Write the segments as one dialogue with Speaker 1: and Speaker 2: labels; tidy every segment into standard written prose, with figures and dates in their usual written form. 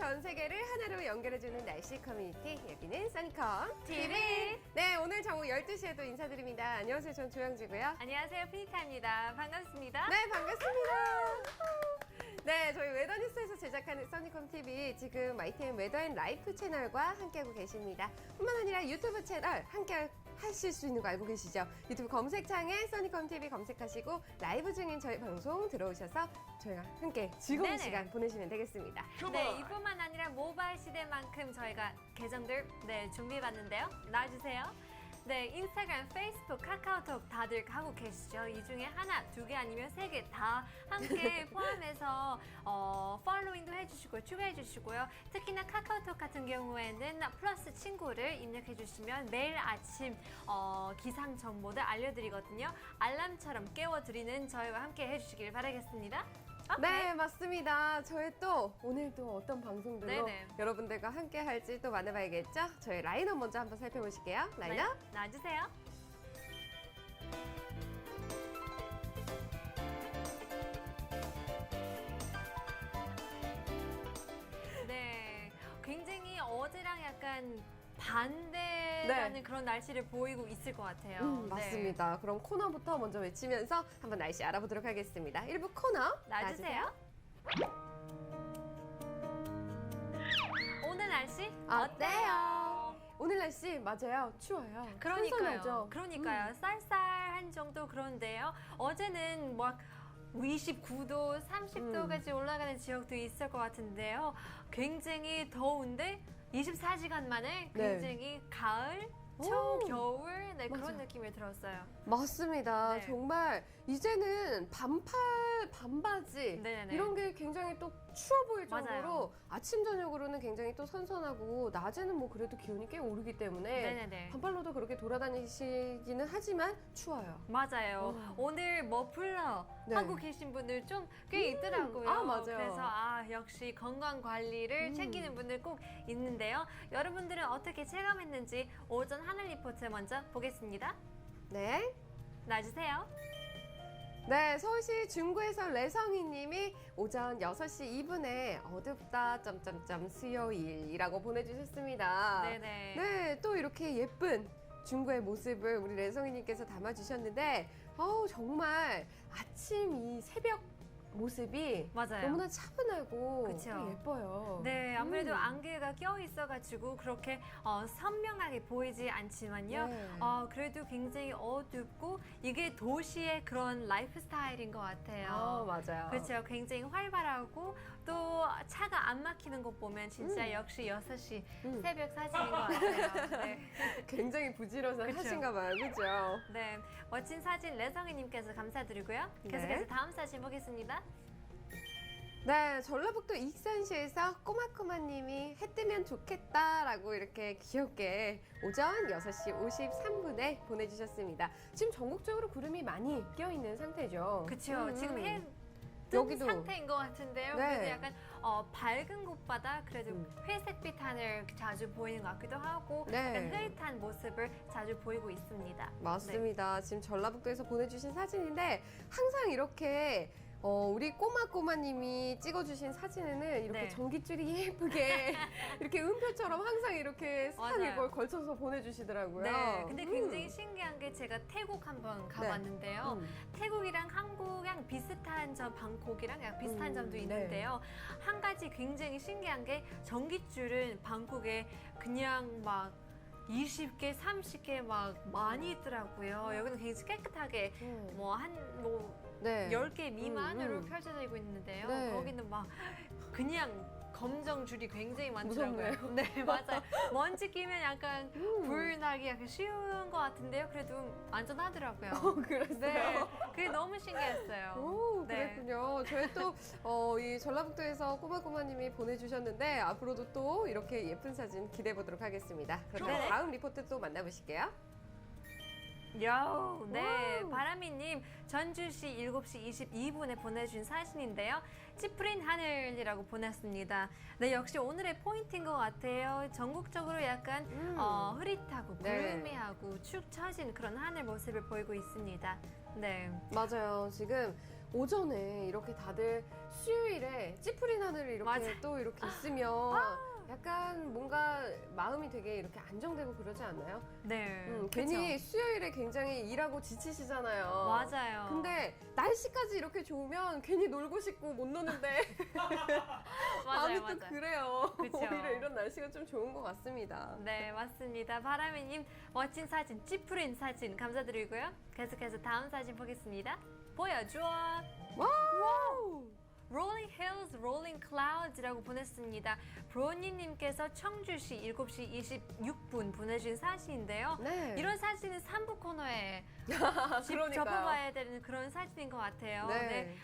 Speaker 1: 전 세계를 하나로 연결해주는 날씨 커뮤니티, 여기는 써니컴 TV. 네, 오늘 정오 12시에도 인사드립니다. 안녕하세요, 전 조영지고요.
Speaker 2: 안녕하세요, 피니타입니다. 반갑습니다.
Speaker 1: 네, 반갑습니다. 네, 저희 웨더뉴스에서 제작하는 써니컴 TV, 지금 YTN 웨더앤라이프 채널과 함께하고 계십니다. 뿐만 아니라 유튜브 채널 함께 하실 수 있는 거 알고 계시죠? 유튜브 검색창에 써니컴 TV 검색하시고 라이브 중인 저희 방송 들어오셔서 저희가 함께 즐거운
Speaker 2: 네네.
Speaker 1: 시간 보내시면 되겠습니다.
Speaker 2: 네, 이뿐만 아니라 모바일 시대만큼 저희가 계정들 준비해봤는데요. 나와주세요. 네, 인스타그램, 페이스북, 카카오톡 다들 하고 계시죠? 이 중에 하나, 두 개 아니면 세 개 다 함께 포함해서 팔로잉도 해주시고 추가해주시고요. 특히나 카카오톡 같은 경우에는 플러스 친구를 입력해주시면 매일 아침 기상 정보를 알려드리거든요. 알람처럼 깨워드리는 저희와 함께 해주시길 바라겠습니다.
Speaker 1: 네, 맞습니다. 저희 또 오늘도 어떤 방송들로
Speaker 2: 네네.
Speaker 1: 여러분들과 함께 할지 또 만나봐야겠죠? 저희 라인업 먼저 한번 살펴보실게요. 라인업.
Speaker 2: 나와주세요. 네, 굉장히 어제랑 약간 반대라는
Speaker 1: 네.
Speaker 2: 그런 날씨를 보이고 있을 것 같아요. 네.
Speaker 1: 맞습니다. 그럼 코너부터 먼저 외치면서 한번 날씨 알아보도록 하겠습니다. 1부 코너
Speaker 2: 나와주세요. 오늘 날씨
Speaker 1: 어때요? 오늘 날씨 맞아요. 추워요. 선선하죠?
Speaker 2: 그러니까요. 쌀쌀한 정도 그런데요. 어제는 막 29도, 30도까지 올라가는 지역도 있을 것 같은데요. 굉장히 더운데 24시간 만에 굉장히 가을, 초겨울 그런
Speaker 1: 맞아요.
Speaker 2: 느낌이 들었어요.
Speaker 1: 맞습니다.
Speaker 2: 네.
Speaker 1: 정말 이제는 반팔, 반바지
Speaker 2: 네네네.
Speaker 1: 이런 게 굉장히 또 추워 보일 정도로
Speaker 2: 맞아요.
Speaker 1: 아침 저녁으로는 굉장히 또 선선하고 낮에는 뭐 그래도 기온이 꽤 오르기 때문에
Speaker 2: 네네네.
Speaker 1: 반팔로도 그렇게 돌아다니시기는 하지만 추워요.
Speaker 2: 맞아요. 오늘 머플러
Speaker 1: 네.
Speaker 2: 하고 계신 분들 좀 꽤 있더라고요.
Speaker 1: 아, 맞아요.
Speaker 2: 그래서 역시 건강 관리를 챙기는 분들 꼭 있는데요. 여러분들은 어떻게 체감했는지 오전 하늘 리포트 먼저 보겠습니다.
Speaker 1: 네.
Speaker 2: 나와주세요.
Speaker 1: 네, 서울시 중구에서 레성희 님이 오전 6시 2분에 어둡다 점점점 수요일이라고 보내주셨습니다.
Speaker 2: 네네.
Speaker 1: 네, 또 이렇게 예쁜 중구의 모습을 우리 레성희 님께서 담아주셨는데 정말 아침 이 새벽 모습이
Speaker 2: 맞아요.
Speaker 1: 너무나 차분하고
Speaker 2: 그쵸.
Speaker 1: 또 예뻐요.
Speaker 2: 네, 아무래도 안개가 껴 있어가지고 그렇게 선명하게 보이지 않지만요.
Speaker 1: 네.
Speaker 2: 그래도 굉장히 어둡고 이게 도시의 그런 라이프 스타일인 것 같아요.
Speaker 1: 맞아요.
Speaker 2: 그렇죠. 굉장히 활발하고 또 차가 안 막히는 것 보면 진짜 역시 6시 새벽 사진인 것 같아요. 네.
Speaker 1: 굉장히 부지런한
Speaker 2: 그쵸.
Speaker 1: 하신가 봐요. 그죠?
Speaker 2: 네, 멋진 사진 레성희님께서 감사드리고요. 계속해서
Speaker 1: 네.
Speaker 2: 다음 사진 보겠습니다.
Speaker 1: 네, 전라북도 익산시에서 꼬마꼬마님이 해 뜨면 좋겠다라고 이렇게 귀엽게 오전 6시 53분에 보내주셨습니다. 지금 전국적으로 구름이 많이 껴있는 상태죠.
Speaker 2: 그렇죠. 지금 해
Speaker 1: 여기도.
Speaker 2: 뜬 상태인 것 같은데요.
Speaker 1: 네.
Speaker 2: 그래도 약간 밝은 곳마다 그래도 회색빛 하늘 자주 보이는 것 같기도 하고
Speaker 1: 네.
Speaker 2: 약간 흐릿한 모습을 자주 보이고 있습니다.
Speaker 1: 맞습니다. 지금 전라북도에서 보내주신 사진인데 항상 이렇게 우리 꼬마꼬마님이 찍어주신 사진에는 이렇게
Speaker 2: 네.
Speaker 1: 전깃줄이 예쁘게 이렇게 음표처럼 항상 이렇게 싹
Speaker 2: 맞아요.
Speaker 1: 이걸 걸쳐서 보내주시더라고요.
Speaker 2: 네, 근데 굉장히 신기한 게 제가 태국 한번 가봤는데요. 태국이랑 한국이랑 비슷한 점, 방콕이랑 약간 비슷한 점도
Speaker 1: 네.
Speaker 2: 있는데요. 한 가지 굉장히 신기한 게 전깃줄은 방콕에 그냥 막 20개, 30개 막 많이 있더라고요. 여기는 굉장히 깨끗하게
Speaker 1: 네.
Speaker 2: 10개 미만으로 펼쳐지고 있는데요.
Speaker 1: 네.
Speaker 2: 거기는 막 그냥 검정 줄이 굉장히 많더라고요.
Speaker 1: 무섭네요.
Speaker 2: 네, 맞아요. 먼지 끼면 약간 불 나기 약간 쉬운 것 같은데요. 그래도 안전하더라고요.
Speaker 1: 그랬어요.
Speaker 2: 네, 그게 너무 신기했어요.
Speaker 1: 오,
Speaker 2: 네.
Speaker 1: 그랬군요. 저희 또, 이 전라북도에서 꼬마꼬마님이 보내주셨는데, 앞으로도 또 이렇게 예쁜 사진 기대해 보도록 하겠습니다. 그럼
Speaker 2: 네.
Speaker 1: 다음 리포트 또 만나보실게요.
Speaker 2: 요, 네.
Speaker 1: 와우.
Speaker 2: 바람이님, 전주시 7시 22분에 보내준 사진인데요. 찌푸린 하늘이라고 보냈습니다. 네, 역시 오늘의 포인트인 것 같아요. 전국적으로 약간 흐릿하고
Speaker 1: 네.
Speaker 2: 구름이하고 축 처진 그런 하늘 모습을 보이고 있습니다. 네.
Speaker 1: 맞아요. 지금 오전에 이렇게 다들 수요일에 찌푸린 하늘이 이렇게
Speaker 2: 맞아.
Speaker 1: 또 이렇게 있으면 약간 뭔가 마음이 되게 이렇게 안정되고 그러지 않나요?
Speaker 2: 네.
Speaker 1: 괜히
Speaker 2: 그쵸?
Speaker 1: 수요일에 굉장히 일하고 지치시잖아요.
Speaker 2: 맞아요.
Speaker 1: 근데 날씨까지 이렇게 좋으면 괜히 놀고 싶고 못 노는데 마음이
Speaker 2: 맞아요,
Speaker 1: 또
Speaker 2: 맞아요.
Speaker 1: 그래요.
Speaker 2: 그쵸.
Speaker 1: 오히려 이런 날씨가 좀 좋은 것 같습니다.
Speaker 2: 네, 맞습니다. 바람이님 멋진 사진, 찌푸린 사진 감사드리고요. 계속해서 다음 사진 보겠습니다. 보여줘.
Speaker 1: 와우!
Speaker 2: Rolling Hills, Rolling Clouds라고 보냈습니다. 브로니님께서 청주시 7시 26분 보내주신 사진인데요.
Speaker 1: 네.
Speaker 2: 이런 사진은 3부 코너에 집
Speaker 1: 그러니까요.
Speaker 2: 접어봐야 되는 그런 사진인 것 같아요.
Speaker 1: 네.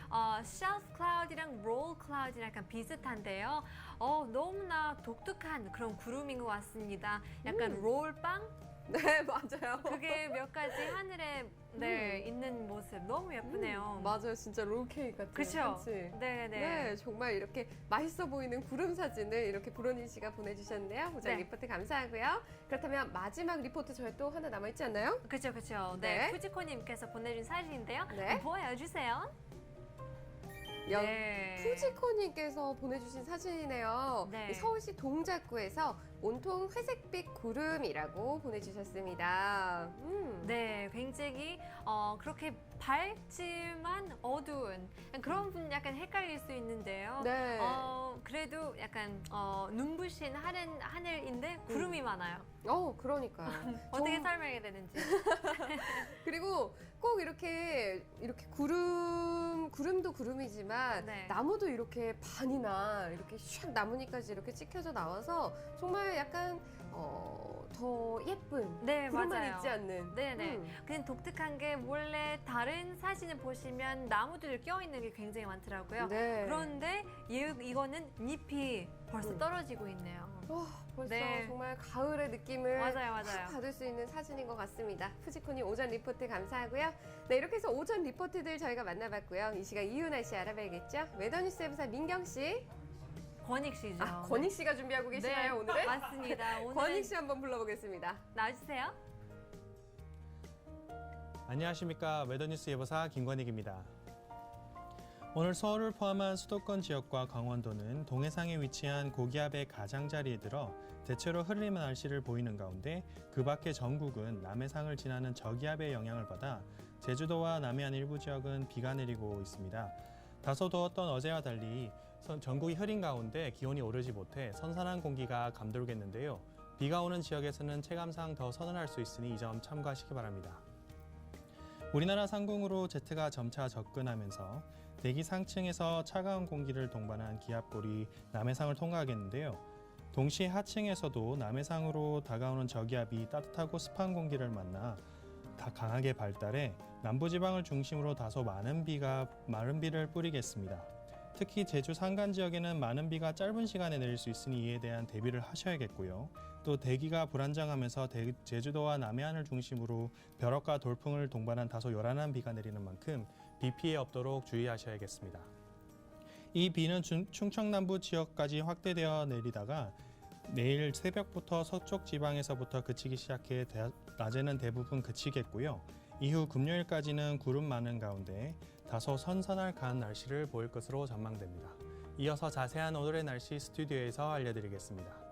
Speaker 2: Shelf Cloud이랑 Roll Cloud이랑 약간 비슷한데요. 너무나 독특한 그런 구름인 것 같습니다. 약간 롤빵?
Speaker 1: 네, 맞아요.
Speaker 2: 그게 몇 가지 하늘에 있는 모습 너무 예쁘네요.
Speaker 1: 맞아요. 진짜 롤케이크 같아요.
Speaker 2: 그쵸?
Speaker 1: 그치?
Speaker 2: 네네.
Speaker 1: 네, 정말 이렇게 맛있어 보이는 구름 사진을 이렇게 브로니 씨가 보내주셨는데요. 보장
Speaker 2: 네.
Speaker 1: 리포트 감사하고요. 그렇다면 마지막 리포트 저희 또 하나 남아있지 않나요?
Speaker 2: 그쵸.
Speaker 1: 네.
Speaker 2: 네, 푸지코님께서 보내준 사진인데요.
Speaker 1: 네.
Speaker 2: 보여주세요. 네.
Speaker 1: 푸지코님께서 보내주신 사진이네요.
Speaker 2: 네.
Speaker 1: 이 서울시 동작구에서 온통 회색빛 구름이라고 보내주셨습니다.
Speaker 2: 네, 굉장히 그렇게 밝지만 어두운 그런 분 약간 헷갈릴 수 있는데요.
Speaker 1: 네.
Speaker 2: 그래도 약간 눈부신 하늘인데 구름이 많아요.
Speaker 1: 그러니까요.
Speaker 2: 어떻게 설명해야 되는지.
Speaker 1: 그리고 꼭 이렇게 구름도 구름이지만
Speaker 2: 네.
Speaker 1: 나무도 이렇게 반이나 이렇게 샥 나뭇잎까지 이렇게 찍혀져 나와서 정말 약간 더 예쁜
Speaker 2: 네,
Speaker 1: 구름만
Speaker 2: 맞아요.
Speaker 1: 있지 않는.
Speaker 2: 네네. 그냥 독특한 게 원래 다른 사진을 보시면 나무들 껴있는 게 굉장히 많더라고요.
Speaker 1: 네.
Speaker 2: 그런데 이거는 잎이 벌써 떨어지고 있네요.
Speaker 1: 벌써
Speaker 2: 네.
Speaker 1: 정말 가을의 느낌을
Speaker 2: 맞아요.
Speaker 1: 확 받을 수 있는 사진인 것 같습니다. 푸지코님 오전 리포트 감사하고요. 네, 이렇게 해서 오전 리포트들 저희가 만나봤고요. 이 시간 이유 날씨 알아봐야겠죠? 웨더뉴스 부사 민경 씨.
Speaker 2: 권익 씨죠.
Speaker 1: 권익 씨가 준비하고 계시나요,
Speaker 2: 네,
Speaker 1: 오늘은?
Speaker 2: 맞습니다. 오늘은
Speaker 1: 권익 씨 한번 불러보겠습니다.
Speaker 2: 나와주세요.
Speaker 3: 안녕하십니까. 웨더뉴스 예보사 김권익입니다. 오늘 서울을 포함한 수도권 지역과 강원도는 동해상에 위치한 고기압의 가장자리에 들어 대체로 흐린 날씨를 보이는 가운데 그 밖의 전국은 남해상을 지나는 저기압의 영향을 받아 제주도와 남해안 일부 지역은 비가 내리고 있습니다. 다소 더웠던 어제와 달리 전국이 흐린 가운데 기온이 오르지 못해 선선한 공기가 감돌겠는데요. 비가 오는 지역에서는 체감상 더 서늘할 수 있으니 이 점 참고하시기 바랍니다. 우리나라 상공으로 제트가 점차 접근하면서 대기 상층에서 차가운 공기를 동반한 기압골이 남해상을 통과하겠는데요. 동시에 하층에서도 남해상으로 다가오는 저기압이 따뜻하고 습한 공기를 만나 강하게 발달해 남부지방을 중심으로 다소 많은 비를 뿌리겠습니다. 특히 제주 산간 지역에는 많은 비가 짧은 시간에 내릴 수 있으니 이에 대한 대비를 하셔야겠고요. 또 대기가 불안정하면서 제주도와 남해안을 중심으로 벼락과 돌풍을 동반한 다소 요란한 비가 내리는 만큼 비 피해 없도록 주의하셔야겠습니다. 이 비는 충청 남부 지역까지 확대되어 내리다가 내일 새벽부터 서쪽 지방에서부터 그치기 시작해 낮에는 대부분 그치겠고요. 이후 금요일까지는 구름 많은 가운데 다소 선선할 가을 날씨를 보일 것으로 전망됩니다. 이어서 자세한 오늘의 날씨 스튜디오에서 알려드리겠습니다.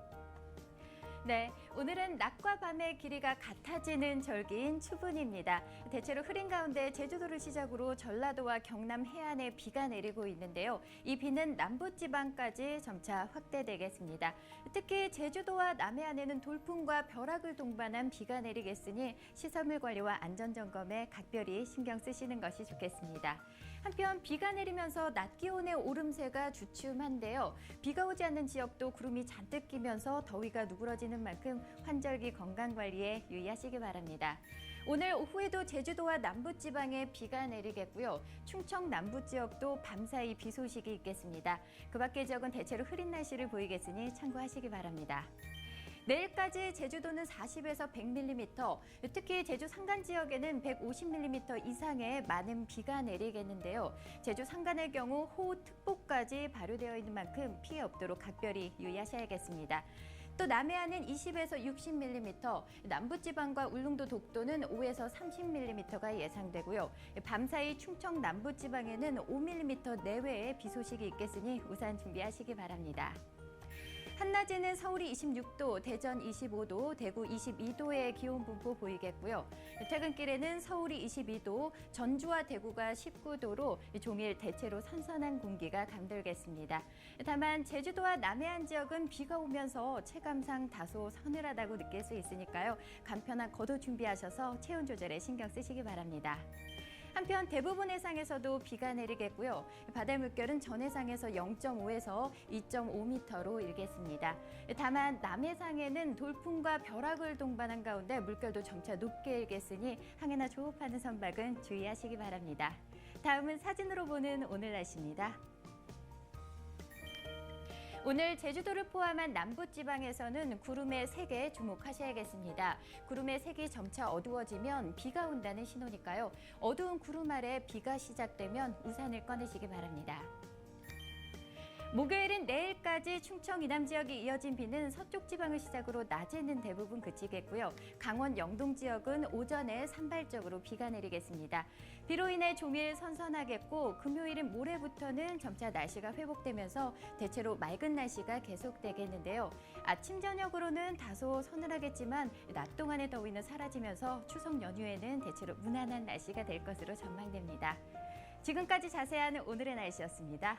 Speaker 4: 네, 오늘은 낮과 밤의 길이가 같아지는 절기인 추분입니다. 대체로 흐린 가운데 제주도를 시작으로 전라도와 경남 해안에 비가 내리고 있는데요. 이 비는 남부지방까지 점차 확대되겠습니다. 특히 제주도와 남해안에는 돌풍과 벼락을 동반한 비가 내리겠으니 시설물 관리와 안전점검에 각별히 신경 쓰시는 것이 좋겠습니다. 한편 비가 내리면서 낮 기온의 오름세가 주춤한데요. 비가 오지 않는 지역도 구름이 잔뜩 끼면서 더위가 누그러지는 만큼 환절기 건강관리에 유의하시기 바랍니다. 오늘 오후에도 제주도와 남부지방에 비가 내리겠고요. 충청 남부 지역도 밤사이 비 소식이 있겠습니다. 그 밖의 지역은 대체로 흐린 날씨를 보이겠으니 참고하시기 바랍니다. 내일까지 제주도는 40에서 100mm, 특히 제주 산간 지역에는 150mm 이상의 많은 비가 내리겠는데요. 제주 산간의 경우 호우특보까지 발효되어 있는 만큼 피해 없도록 각별히 유의하셔야겠습니다. 또 남해안은 20에서 60mm, 남부지방과 울릉도 독도는 5에서 30mm가 예상되고요. 밤사이 충청 남부지방에는 5mm 내외의 비 소식이 있겠으니 우산 준비하시기 바랍니다. 한낮에는 서울이 26도, 대전 25도, 대구 22도의 기온 분포 보이겠고요. 퇴근길에는 서울이 22도, 전주와 대구가 19도로 종일 대체로 선선한 공기가 감돌겠습니다. 다만 제주도와 남해안 지역은 비가 오면서 체감상 다소 서늘하다고 느낄 수 있으니까요. 간편한 겉옷 준비하셔서 체온 조절에 신경 쓰시기 바랍니다. 한편 대부분 해상에서도 비가 내리겠고요. 바다 물결은 전 해상에서 0.5에서 2.5m로 일겠습니다. 다만 남해상에는 돌풍과 벼락을 동반한 가운데 물결도 점차 높게 일겠으니 항해나 조업하는 선박은 주의하시기 바랍니다. 다음은 사진으로 보는 오늘 날씨입니다. 오늘 제주도를 포함한 남부지방에서는 구름의 색에 주목하셔야겠습니다. 구름의 색이 점차 어두워지면 비가 온다는 신호니까요. 어두운 구름 아래 비가 시작되면 우산을 꺼내시기 바랍니다. 목요일은 내일까지 충청 이남 지역이 이어진 비는 서쪽 지방을 시작으로 낮에는 대부분 그치겠고요. 강원 영동 지역은 오전에 산발적으로 비가 내리겠습니다. 비로 인해 종일 선선하겠고 금요일은 모레부터는 점차 날씨가 회복되면서 대체로 맑은 날씨가 계속되겠는데요. 아침 저녁으로는 다소 서늘하겠지만 낮 동안의 더위는 사라지면서 추석 연휴에는 대체로 무난한 날씨가 될 것으로 전망됩니다. 지금까지 자세한 오늘의 날씨였습니다.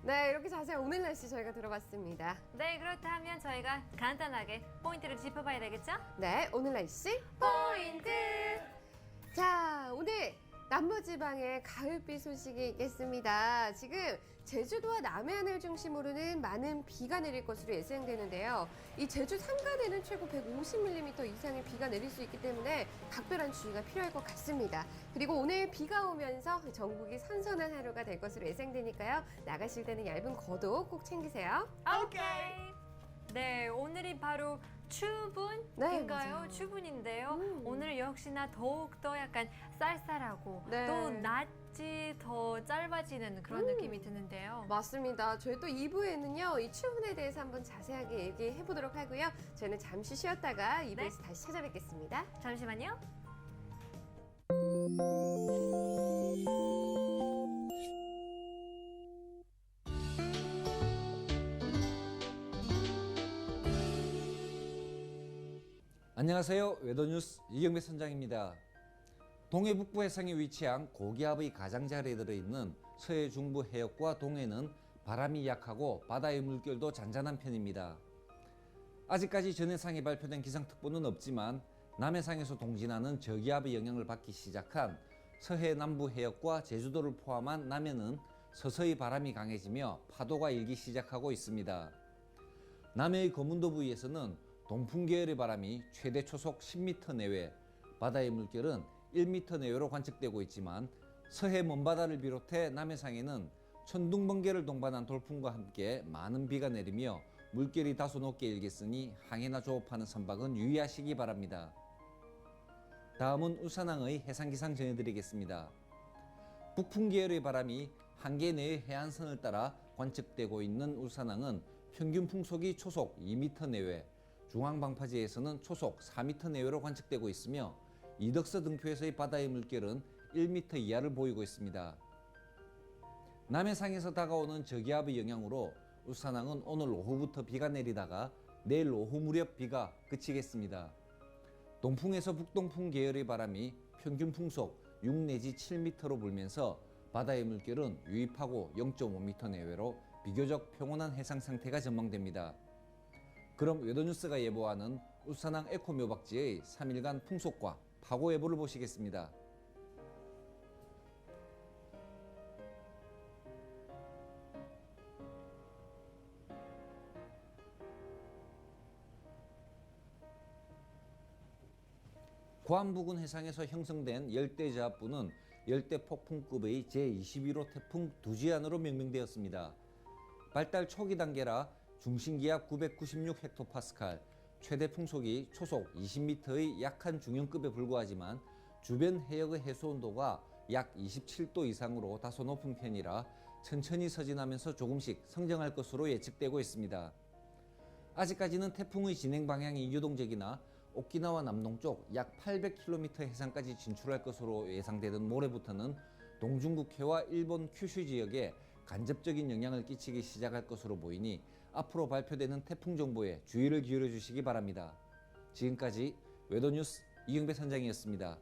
Speaker 1: 네, 이렇게 자세한 오늘 날씨 저희가 들어봤습니다.
Speaker 2: 네, 그렇다면 저희가 간단하게 포인트를 짚어봐야 되겠죠?
Speaker 1: 네, 오늘 날씨 포인트! 자, 오늘 남부지방에 가을비 소식이 있겠습니다. 지금 제주도와 남해안을 중심으로는 많은 비가 내릴 것으로 예상되는데요. 이 제주 산간에는 최고 150mm 이상의 비가 내릴 수 있기 때문에 각별한 주의가 필요할 것 같습니다. 그리고 오늘 비가 오면서 전국이 선선한 하루가 될 것으로 예상되니까요. 나가실 때는 얇은 겉옷 꼭 챙기세요.
Speaker 2: 오케이. 네, 오늘이 바로
Speaker 1: 네,
Speaker 2: 추분인가요?
Speaker 1: 맞아요.
Speaker 2: 추분인데요. 오늘 역시나 더욱더 약간 쌀쌀하고
Speaker 1: 네.
Speaker 2: 또 낮이 더 짧아지는 그런 느낌이 드는데요.
Speaker 1: 맞습니다. 저희 또 2부에는요, 이 추분에 대해서 한번 자세하게 얘기해 보도록 하고요. 저희는 잠시 쉬었다가 2부에서 다시 찾아뵙겠습니다.
Speaker 2: 잠시만요.
Speaker 5: 안녕하세요. 웨더뉴스 이경배 선장입니다. 동해북부 해상에 위치한 고기압의 가장자리에 들어있는 서해 중부 해역과 동해는 바람이 약하고 바다의 물결도 잔잔한 편입니다. 아직까지 전해상에 발표된 기상특보는 없지만 남해상에서 동진하는 저기압의 영향을 받기 시작한 서해 남부 해역과 제주도를 포함한 남해는 서서히 바람이 강해지며 파도가 일기 시작하고 있습니다. 남해의 거문도 부위에서는 동풍 계열의 바람이 최대 초속 10m 내외, 바다의 물결은 1m 내외로 관측되고 있지만 서해 먼바다를 비롯해 남해상에는 천둥번개를 동반한 돌풍과 함께 많은 비가 내리며 물결이 다소 높게 일겠으니 항해나 조업하는 선박은 유의하시기 바랍니다. 다음은 울산항의 해상기상 전해드리겠습니다. 북풍 계열의 바람이 한계 내의 해안선을 따라 관측되고 있는 울산항은 평균 풍속이 초속 2m 내외, 중앙방파제에서는 초속 4m 내외로 관측되고 있으며 이덕서 등표에서의 바다의 물결은 1m 이하를 보이고 있습니다. 남해상에서 다가오는 저기압의 영향으로 울산항은 오늘 오후부터 비가 내리다가 내일 오후 무렵 비가 그치겠습니다. 동풍에서 북동풍 계열의 바람이 평균 풍속 6 내지 7m로 불면서 바다의 물결은 유입하고 0.5m 내외로 비교적 평온한 해상 상태가 전망됩니다. 그럼 웨더뉴스가 예보하는 울산항 에코묘박지의 3일간 풍속과 파고 예보를 보시겠습니다. 괌 부근 해상에서 형성된 열대저하부는 열대폭풍급의 제21호 태풍 두지안으로 명명되었습니다. 발달 초기 단계라 중심기압 996헥토파스칼, 최대 풍속이 초속 20m의 약한 중형급에 불과하지만 주변 해역의 해수온도가 약 27도 이상으로 다소 높은 편이라 천천히 서진하면서 조금씩 성장할 것으로 예측되고 있습니다. 아직까지는 태풍의 진행 방향이 유동적이나 오키나와 남동쪽 약 800km 해상까지 진출할 것으로 예상되던 모레부터는 동중국해와 일본 큐슈 지역에 간접적인 영향을 끼치기 시작할 것으로 보이니 앞으로 발표되는 태풍 정보에 주의를 기울여 주시기 바랍니다. 지금까지 웨더뉴스 이경배 선장이었습니다.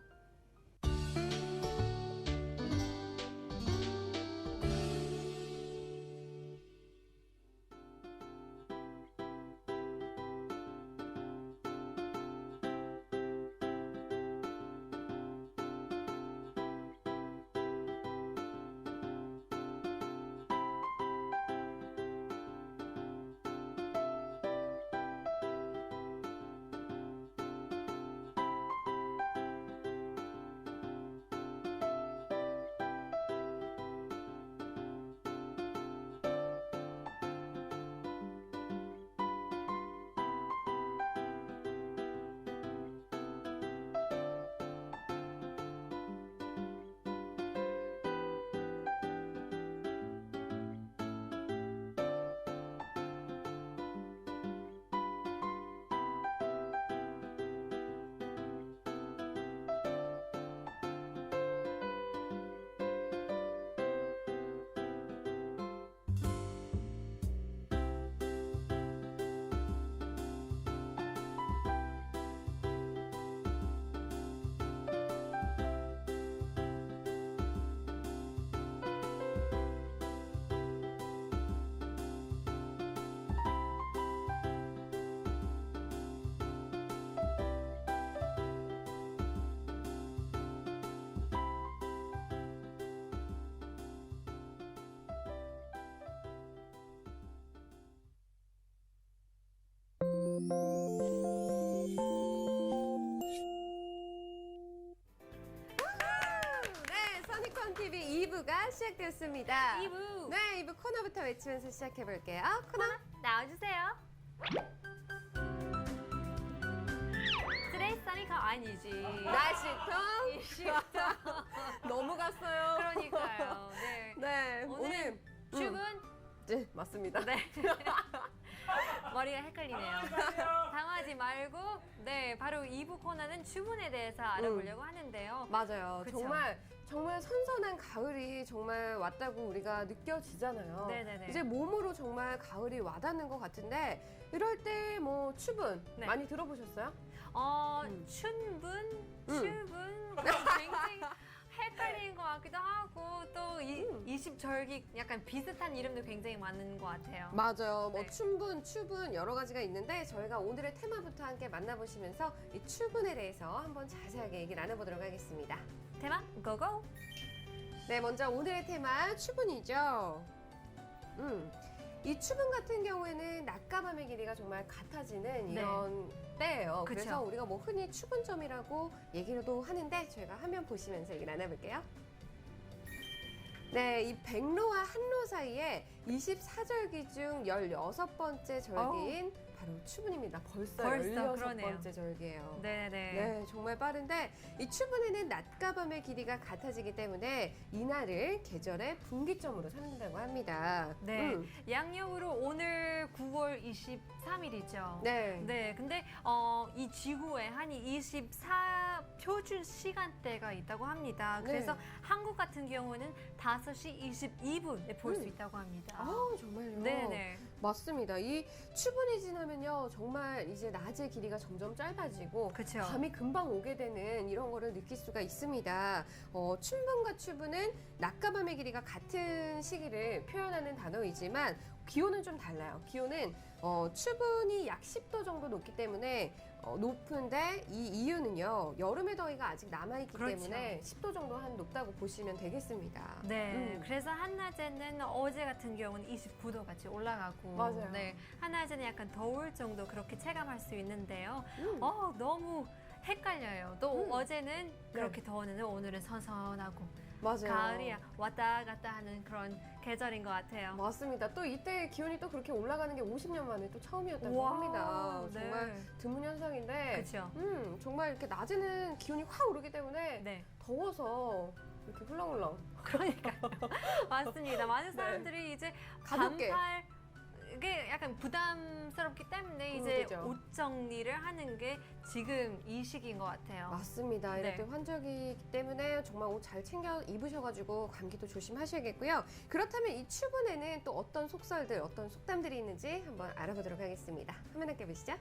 Speaker 1: 네, 써니컴 TV 2부가 시작되었습니다.
Speaker 2: 2부
Speaker 1: 네, 2부 코너부터 외치면서 시작해 볼게요. 코너.
Speaker 2: 나와주세요. Today's Sunny 아니지.
Speaker 1: 날씨통 너무 갔어요.
Speaker 2: 그러니까요. 네.
Speaker 1: 네,
Speaker 2: 오늘 출근.
Speaker 1: 네, 맞습니다.
Speaker 2: 네. 머리가 헷갈리네요. 당하지 말고, 네, 바로 2부 코너는 주문에 대해서 알아보려고 하는데요.
Speaker 1: 맞아요.
Speaker 2: 그쵸?
Speaker 1: 정말 선선한 가을이 정말 왔다고 우리가 느껴지잖아요.
Speaker 2: 네네네.
Speaker 1: 이제 몸으로 정말 가을이 와닿는 것 같은데 이럴 때 뭐 추분
Speaker 2: 네.
Speaker 1: 많이 들어보셨어요?
Speaker 2: 춘분,
Speaker 1: 음.
Speaker 2: 추분, 굉장히 헷갈리는 것 같기도 하고 또 20절기 약간 비슷한 이름도 굉장히 많은 것 같아요.
Speaker 1: 맞아요. 뭐
Speaker 2: 네.
Speaker 1: 춘분, 추분 여러 가지가 있는데 저희가 오늘의 테마부터 함께 만나보시면서 이 추분에 대해서 한번 자세하게 얘기 나눠보도록 하겠습니다.
Speaker 2: 테마 고고!
Speaker 1: 네, 먼저 오늘의 테마 추분이죠. 이 추분 같은 경우에는 낮과 밤의 길이가 정말 같아지는
Speaker 2: 네.
Speaker 1: 이런 때예요.
Speaker 2: 그쵸.
Speaker 1: 그래서 우리가 뭐 흔히 추분점이라고 얘기로도 하는데 저희가 화면 보시면서 얘기 나눠볼게요. 네, 이 백로와 한로 사이에 24절기 중 16번째 절기인 바로 추분입니다. 벌써
Speaker 2: 그러네요.
Speaker 1: 16번째 절기예요.
Speaker 2: 네네.
Speaker 1: 네, 정말 빠른데 이 추분에는 낮과 밤의 길이가 같아지기 때문에 이날을 계절의 분기점으로 삼는다고 합니다.
Speaker 2: 네. 양력으로 오늘 9월 23일이죠.
Speaker 1: 네.
Speaker 2: 네, 근데 이 지구에 한 24 표준 시간대가 있다고 합니다. 그래서
Speaker 1: 네.
Speaker 2: 한국 같은 경우는 5시 22분에 볼 수 있다고 합니다.
Speaker 1: 아, 정말요?
Speaker 2: 네네.
Speaker 1: 맞습니다. 이 추분이 지나면요, 정말 이제 낮의 길이가 점점 짧아지고
Speaker 2: 그쵸.
Speaker 1: 밤이 금방 오게 되는 이런 거를 느낄 수가 있습니다. 춘분과 추분은 낮과 밤의 길이가 같은 시기를 표현하는 단어이지만 기온은 좀 달라요. 기온은 추분이 약 10도 정도 높기 때문에 높은데 이 이유는요, 여름의 더위가 아직 남아있기
Speaker 2: 그렇죠.
Speaker 1: 때문에 10도 정도 한 높다고 보시면 되겠습니다.
Speaker 2: 네, 그래서 한낮에는 어제 같은 경우는 29도까지 올라가고,
Speaker 1: 맞아요.
Speaker 2: 네, 한낮에는 약간 더울 정도 그렇게 체감할 수 있는데요.
Speaker 1: 음.
Speaker 2: 너무 헷갈려요. 또
Speaker 1: 음.
Speaker 2: 어제는 그렇게 더웠는데 오늘은 선선하고
Speaker 1: 맞아요.
Speaker 2: 가을이 왔다 갔다 하는 그런 계절인 것 같아요.
Speaker 1: 맞습니다. 또 이때 기온이 또 그렇게 올라가는 게 50년 만에 또 처음이었다고
Speaker 2: 와,
Speaker 1: 합니다.
Speaker 2: 네.
Speaker 1: 정말 드문 현상인데,
Speaker 2: 그렇죠.
Speaker 1: 정말 이렇게 낮에는 기온이 확 오르기 때문에
Speaker 2: 네,
Speaker 1: 더워서 이렇게 훌렁훌렁.
Speaker 2: 그러니까요. 맞습니다. 많은
Speaker 1: 네.
Speaker 2: 사람들이 이제
Speaker 1: 가볍게.
Speaker 2: 반팔 이게 약간 부담스럽기 때문에 이제
Speaker 1: 그죠.
Speaker 2: 옷 정리를 하는 게 지금 이 시기인 것 같아요.
Speaker 1: 맞습니다. 이럴
Speaker 2: 네.
Speaker 1: 때 환절기이기 때문에 정말 옷 잘 챙겨 입으셔가지고 감기도 조심하셔야겠고요. 그렇다면 이 추분에는 또 어떤 속설들, 어떤 속담들이 있는지 한번 알아보도록 하겠습니다. 화면 함께 보시죠.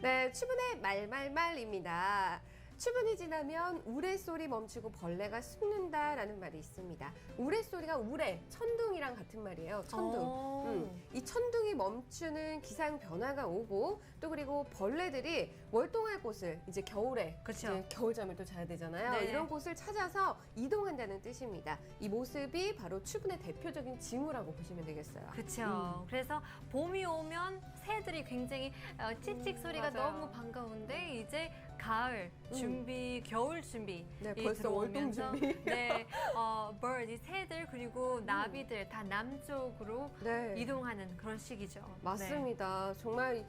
Speaker 1: 네, 추분의 말말말입니다. 추분이 지나면 우레소리 멈추고 벌레가 숨는다라는 말이 있습니다. 우레소리가 우레, 천둥이랑 같은 말이에요. 천둥.
Speaker 2: 오.
Speaker 1: 이 천둥이 멈추는 기상 변화가 오고 또 그리고 벌레들이 월동할 곳을 이제 겨울에
Speaker 2: 그쵸.
Speaker 1: 이제 겨울잠을 또 자야 되잖아요.
Speaker 2: 네네.
Speaker 1: 이런 곳을 찾아서 이동한다는 뜻입니다. 이 모습이 바로 추분의 대표적인 징후라고 보시면 되겠어요.
Speaker 2: 그렇죠. 그래서 봄이 오면 새들이 굉장히 찌찍 소리가
Speaker 1: 맞아요.
Speaker 2: 너무 반가운데 이제 가을 준비, 겨울 준비
Speaker 1: 네,
Speaker 2: 이
Speaker 1: 벌써 월동
Speaker 2: 들어오면서
Speaker 1: 준비.
Speaker 2: 네, bird, 이 새들 그리고 나비들 다 남쪽으로
Speaker 1: 네.
Speaker 2: 이동하는 그런 시기죠.
Speaker 1: 맞습니다. 정말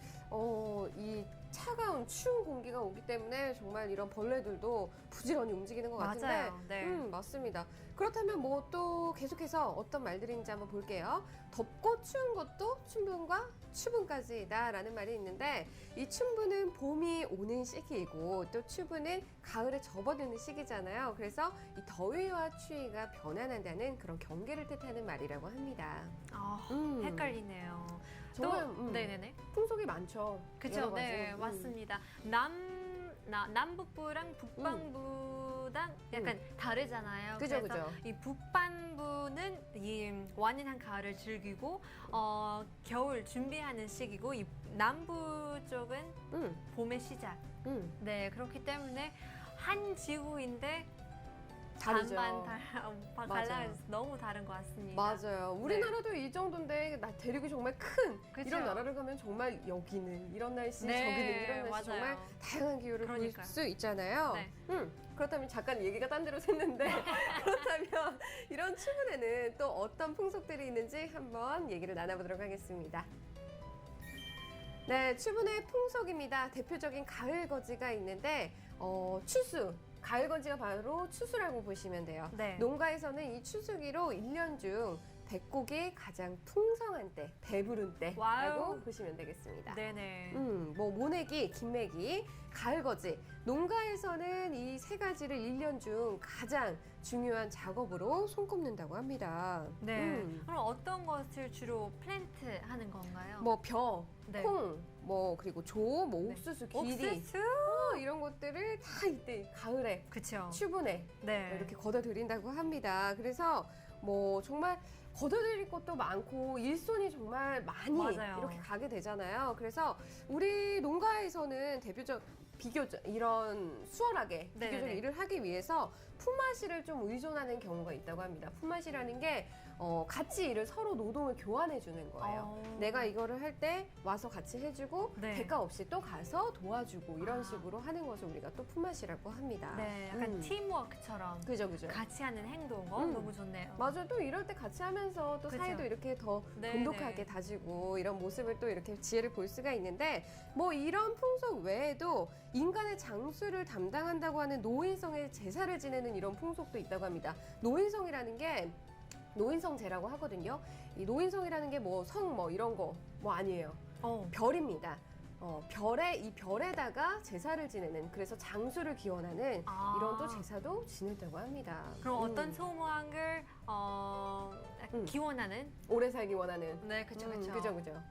Speaker 1: 이 차가운 추운 공기가 오기 때문에 정말 이런 벌레들도 부지런히 움직이는 것
Speaker 2: 네.
Speaker 1: 같은데
Speaker 2: 맞아요. 네.
Speaker 1: 맞습니다. 그렇다면 뭐 또 계속해서 어떤 말들이 있는지 한번 볼게요. 덥고 추운 것도 춘분과 추분까지다라는 말이 있는데 이 춘분은 봄이 오는 시기이고 또 추분은 가을에 접어드는 시기잖아요. 그래서 이 더위와 추위가 변환한다는 그런 경계를 뜻하는 말이라고 합니다.
Speaker 2: 아,
Speaker 1: 음.
Speaker 2: 헷갈리네요.
Speaker 1: 정말
Speaker 2: 또, 네네네.
Speaker 1: 풍속이 많죠.
Speaker 2: 그렇죠.
Speaker 1: 여러 가지.
Speaker 2: 네, 맞습니다. 남북부랑 북반부랑 약간 다르잖아요.
Speaker 1: 그죠,
Speaker 2: 그래서
Speaker 1: 그죠.
Speaker 2: 이 북반부는 이 완연한 가을을 즐기고 겨울 준비하는 시기고 이 남부 쪽은
Speaker 1: 음,
Speaker 2: 봄의 시작. 네, 그렇기 때문에 한 지구인데
Speaker 1: 다르죠.
Speaker 2: 반반
Speaker 1: 맞아요.
Speaker 2: 갈라서 너무 다른 것 같습니다.
Speaker 1: 맞아요. 우리나라도 이 정도인데 대륙이 정말 큰
Speaker 2: 그쵸?
Speaker 1: 이런 나라를 가면 정말 여기는 이런 날씨,
Speaker 2: 네,
Speaker 1: 저기는 이런 날씨
Speaker 2: 맞아요.
Speaker 1: 정말 다양한 기후를 볼
Speaker 2: 그러니까요.
Speaker 1: 수 있잖아요.
Speaker 2: 네.
Speaker 1: 그렇다면 잠깐 얘기가 딴 데로 샜는데 그렇다면 이런 추분에는 또 어떤 풍속들이 있는지 한번 얘기를 나눠보도록 하겠습니다. 네, 추분의 풍속입니다. 대표적인 가을 거지가 있는데 추수. 가을 건지가 바로 추수라고 보시면 돼요.
Speaker 2: 네.
Speaker 1: 농가에서는 이 추수기로 1년 중 백곡이 가장 풍성한 때, 배부른 때라고
Speaker 2: 와우.
Speaker 1: 보시면 되겠습니다.
Speaker 2: 네네.
Speaker 1: 뭐 모내기, 김매기, 가을거지. 농가에서는 이 세 가지를 1년 중 가장 중요한 작업으로 손꼽는다고 합니다.
Speaker 2: 네. 그럼 어떤 것을 주로 플랜트 하는 건가요?
Speaker 1: 뭐 벼,
Speaker 2: 네.
Speaker 1: 콩, 뭐 그리고 조, 뭐
Speaker 2: 네.
Speaker 1: 옥수수, 기리
Speaker 2: 옥수수?
Speaker 1: 이런 것들을 다 이때 가을에
Speaker 2: 그쵸.
Speaker 1: 추분에
Speaker 2: 네.
Speaker 1: 이렇게 걷어들인다고 합니다. 그래서 뭐 정말 걷어들일 것도 많고 일손이 정말 많이
Speaker 2: 맞아요.
Speaker 1: 이렇게 가게 되잖아요. 그래서 우리 농가에서는 비교적 이런 수월하게
Speaker 2: 네네네.
Speaker 1: 비교적 일을 하기 위해서 품앗이를 좀 의존하는 경우가 있다고 합니다. 품앗이라는 게 같이 일을 서로 노동을 교환해 주는 거예요. 내가 이거를 할 때 와서 같이 해주고
Speaker 2: 네.
Speaker 1: 대가 없이 또 가서 도와주고 이런
Speaker 2: 아.
Speaker 1: 식으로 하는 것을 우리가 또 품앗이라고 합니다.
Speaker 2: 네, 약간
Speaker 1: 음.
Speaker 2: 팀워크처럼
Speaker 1: 그죠, 그죠.
Speaker 2: 같이 하는 행동 너무 좋네요.
Speaker 1: 맞아요. 또 이럴 때 같이 하면서 또
Speaker 2: 그쵸.
Speaker 1: 사이도 이렇게 더
Speaker 2: 네,
Speaker 1: 돈독하게
Speaker 2: 네.
Speaker 1: 다지고 이런 모습을 또 이렇게 지혜를 볼 수가 있는데 뭐 이런 풍속 외에도 인간의 장수를 담당한다고 하는 노인성의 제사를 지내는 이런 풍속도 있다고 합니다. 노인성이라는 게 노인성제라고 하거든요. 이 노인성이라는 게 뭐 성 뭐 이런 거 뭐 아니에요. 별입니다. 이 별에다가 제사를 지내는 그래서 장수를 기원하는
Speaker 2: 아.
Speaker 1: 이런 또 제사도 지낸다고 합니다.
Speaker 2: 그럼 어떤 소망을 기원하는?
Speaker 1: 오래 살기 원하는.
Speaker 2: 네, 그쵸, 그쵸.
Speaker 1: 그죠, 그죠.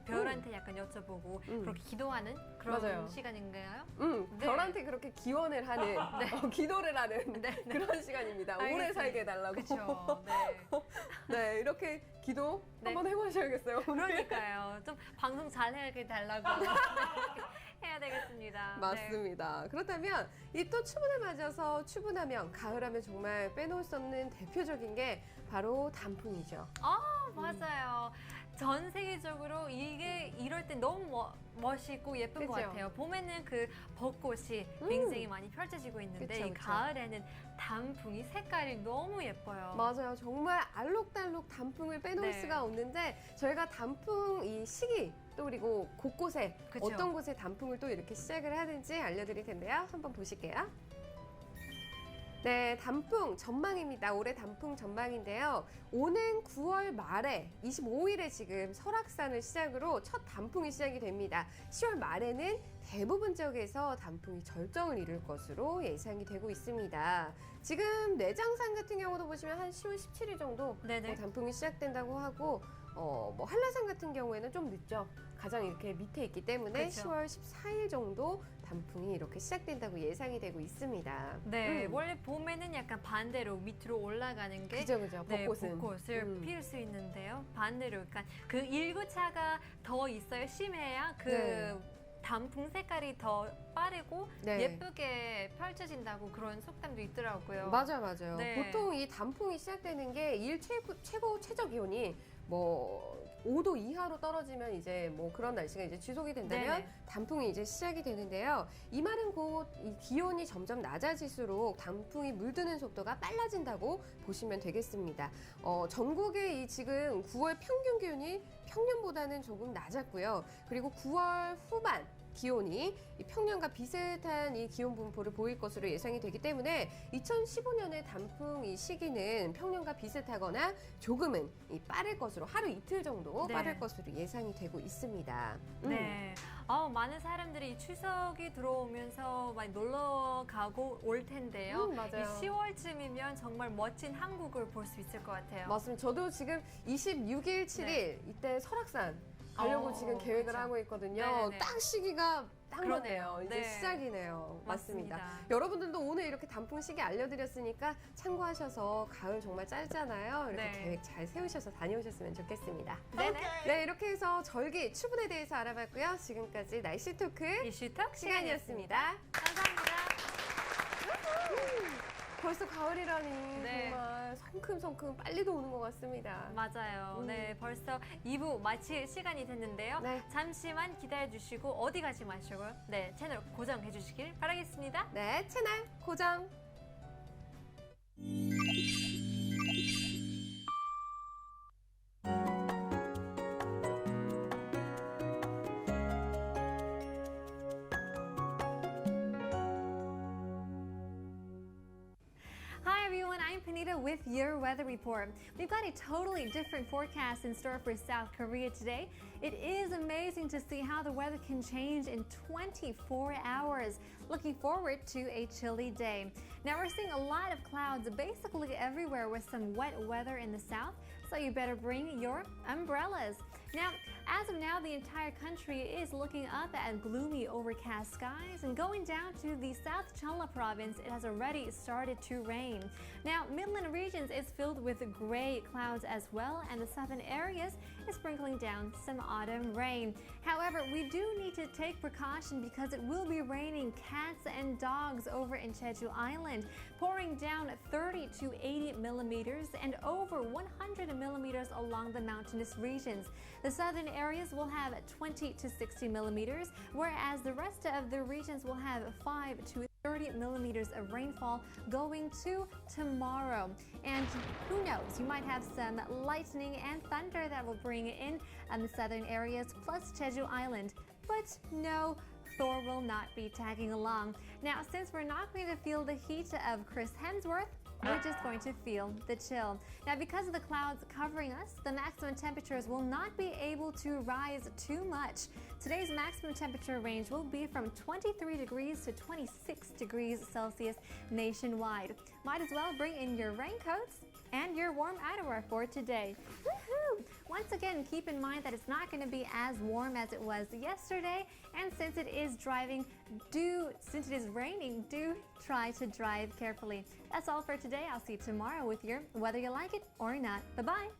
Speaker 2: 별한테 약간 여쭤보고 그렇게 기도하는 그런
Speaker 1: 맞아요.
Speaker 2: 시간인가요? 네.
Speaker 1: 별한테 그렇게 기원을 하는, 기도를 하는
Speaker 2: 네, 네.
Speaker 1: 그런 시간입니다. 오래
Speaker 2: 알겠습니다.
Speaker 1: 살게 해달라고.
Speaker 2: 그쵸. 네.
Speaker 1: 네, 이렇게 기도
Speaker 2: 네.
Speaker 1: 한번 해보셔야겠어요. 오늘.
Speaker 2: 그러니까요. 좀 방송 잘 해야 달라고 해야 되겠습니다. 네.
Speaker 1: 맞습니다. 그렇다면 이 또 추분을 맞아서 추분하면 가을하면 정말 빼놓을 수 없는 대표적인 게 바로 단풍이죠.
Speaker 2: 맞아요. 전 세계적으로 이게 이럴 때 너무 멋있고 예쁜 것
Speaker 1: 그쵸?
Speaker 2: 같아요. 봄에는 그 벚꽃이 굉장히 많이 펼쳐지고 있는데
Speaker 1: 그쵸,
Speaker 2: 이
Speaker 1: 그쵸.
Speaker 2: 가을에는 단풍이 색깔이 너무 예뻐요.
Speaker 1: 맞아요. 정말 알록달록 단풍을 빼놓을
Speaker 2: 네.
Speaker 1: 수가 없는데 저희가 단풍 이 시기 또 그리고 곳곳에
Speaker 2: 그쵸.
Speaker 1: 어떤 곳에 단풍을 또 이렇게 시작을 하는지 알려드릴 텐데요. 한번 보실게요. 네, 단풍 전망입니다. 올해 단풍 전망인데요. 오는 9월 말에 25일에 지금 설악산을 시작으로 첫 단풍이 시작이 됩니다. 10월 말에는 대부분 지역에서 단풍이 절정을 이룰 것으로 예상이 되고 있습니다. 지금 내장산 같은 경우도 보시면 한 10월 17일 정도
Speaker 2: 네네.
Speaker 1: 단풍이 시작된다고 하고 뭐 한라산 같은 경우에는 좀 늦죠. 가장 이렇게 밑에 있기 때문에
Speaker 2: 그쵸.
Speaker 1: 10월 14일 정도 단풍이 이렇게 시작된다고 예상이 되고 있습니다.
Speaker 2: 네, 원래 봄에는 약간 반대로 밑으로 올라가는 게
Speaker 1: 그죠, 그죠.
Speaker 2: 네,
Speaker 1: 벚꽃은.
Speaker 2: 벚꽃을 피울 수 있는데요. 반대로, 그러니까 그 일교차가 더 있어요. 심해야 그
Speaker 1: 네.
Speaker 2: 단풍 색깔이 더 빠르고
Speaker 1: 네.
Speaker 2: 예쁘게 펼쳐진다고 그런 속담도 있더라고요.
Speaker 1: 맞아요.
Speaker 2: 네.
Speaker 1: 보통 이 단풍이 시작되는 게 일 최고 최저 기온이 뭐 5도 이하로 떨어지면 이제 뭐 그런 날씨가 이제 지속이 된다면
Speaker 2: 네네.
Speaker 1: 단풍이 이제 시작이 되는데요. 이 말은 곧 이 기온이 점점 낮아질수록 단풍이 물드는 속도가 빨라진다고 보시면 되겠습니다. 전국의 이 지금 9월 평균 기온이 평년보다는 조금 낮았고요. 그리고 9월 후반 기온이 이 평년과 비슷한 이 기온 분포를 보일 것으로 예상이 되기 때문에 2015년의 단풍 이 시기는 평년과 비슷하거나 조금은 이 빠를 것으로 하루 이틀 정도
Speaker 2: 네.
Speaker 1: 빠를 것으로 예상이 되고 있습니다.
Speaker 2: 네. 많은 사람들이 추석이 들어오면서 많이 놀러 가고 올 텐데요.
Speaker 1: 맞아요.
Speaker 2: 이 10월쯤이면 정말 멋진 한국을 볼 수 있을 것 같아요.
Speaker 1: 맞습니다. 저도 지금 26일, 7일 이때 설악산 가려고 지금 계획을
Speaker 2: 그렇죠.
Speaker 1: 하고 있거든요.
Speaker 2: 네네네.
Speaker 1: 딱 시기가 딱
Speaker 2: 그러네요.
Speaker 1: 맞네요. 이제
Speaker 2: 네.
Speaker 1: 시작이네요. 맞습니다.
Speaker 2: 맞습니다.
Speaker 1: 여러분들도 오늘 이렇게 단풍 시기 알려드렸으니까 참고하셔서 가을 정말 짧잖아요. 이렇게
Speaker 2: 네.
Speaker 1: 계획 잘 세우셔서 다녀오셨으면 좋겠습니다.
Speaker 2: 네네.
Speaker 1: 네, 이렇게 해서 절기 추분에 대해서 알아봤고요. 지금까지 날씨 토크
Speaker 2: 이슈톡
Speaker 1: 시간이었습니다.
Speaker 2: 감사합니다.
Speaker 1: 벌써 가을이라니
Speaker 2: 네.
Speaker 1: 정말 성큼성큼 빨리도 오는 것 같습니다.
Speaker 2: 맞아요. 네, 벌써 2부 마칠 시간이 됐는데요.
Speaker 1: 네.
Speaker 2: 잠시만 기다려주시고 어디 가지 마시고요. 네, 채널 고정해 주시길 바라겠습니다.
Speaker 1: 네, 채널 고정.
Speaker 2: Hi everyone, I'm Panita with your weather report. We've got a totally different forecast in store for South Korea today. It is amazing to see how the weather can change in 24 hours. Looking forward to a chilly day. Now we're seeing a lot of clouds basically everywhere with some wet weather in the south, so you better bring your umbrellas. Now, as of now, the entire country is looking up at gloomy, overcast skies, and going down to the South Jeolla province, it has already started to rain. Now, Midland regions is filled with gray clouds as well, and the southern areas is sprinkling down some autumn rain. However, we do need to take precaution because it will be raining cats and dogs over in Jeju Island, pouring down 30 to 80 millimeters and over 100 millimeters along the mountainous regions. The southern areas will have 20 to 60 millimeters, whereas the rest of the regions will have 5 to 30 millimeters of rainfall going to tomorrow. And who knows, you might have some lightning and thunder that will bring in the southern areas plus Jeju Island. But no, Thor will not be tagging along. Now, since we're not going to feel the heat of Chris Hemsworth, we're just going to feel the chill. Now, because of the clouds covering us, the maximum temperatures will not be able to rise too much. Today's maximum temperature range will be from 23 degrees to 26 degrees Celsius nationwide. Might as well bring in your raincoats and your warm outerwear for today. Woohoo! Once again, keep in mind that it's not going to be as warm as it was yesterday, and since it is raining, do try to drive carefully. That's all for today. I'll see you tomorrow with your whether you like it or not. Bye-bye.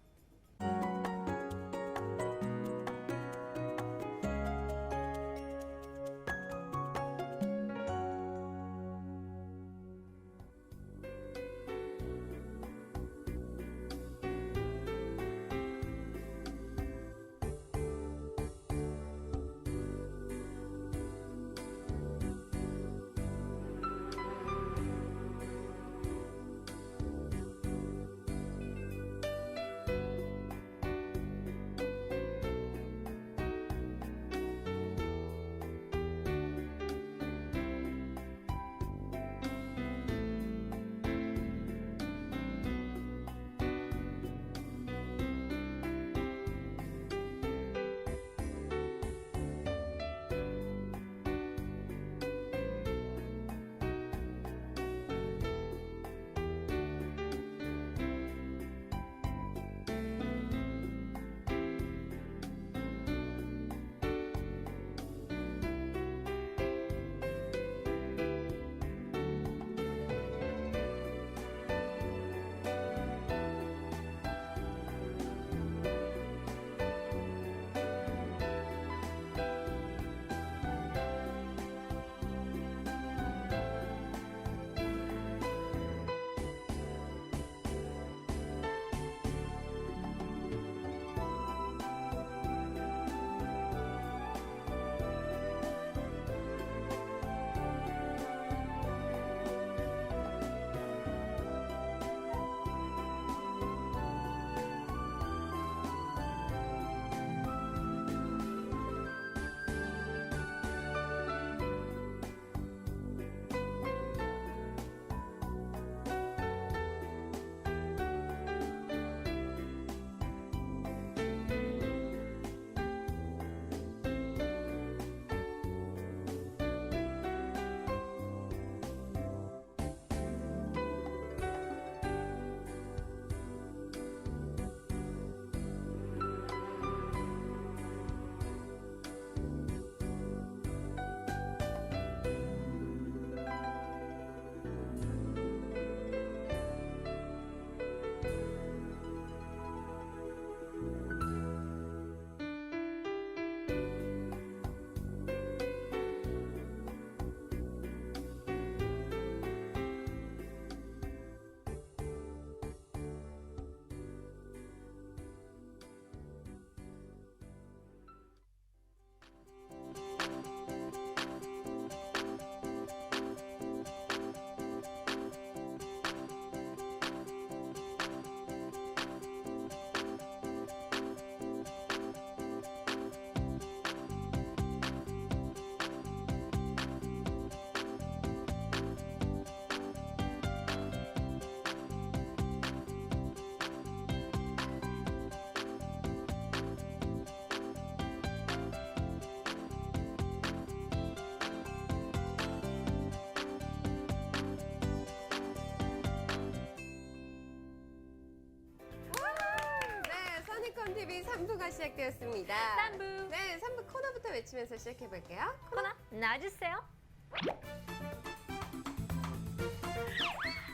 Speaker 1: 3부가 시작되었습니다.
Speaker 2: 3부.
Speaker 1: 네, 3부 코너부터 외치면서 시작해볼게요.
Speaker 2: 코너 나와주세요.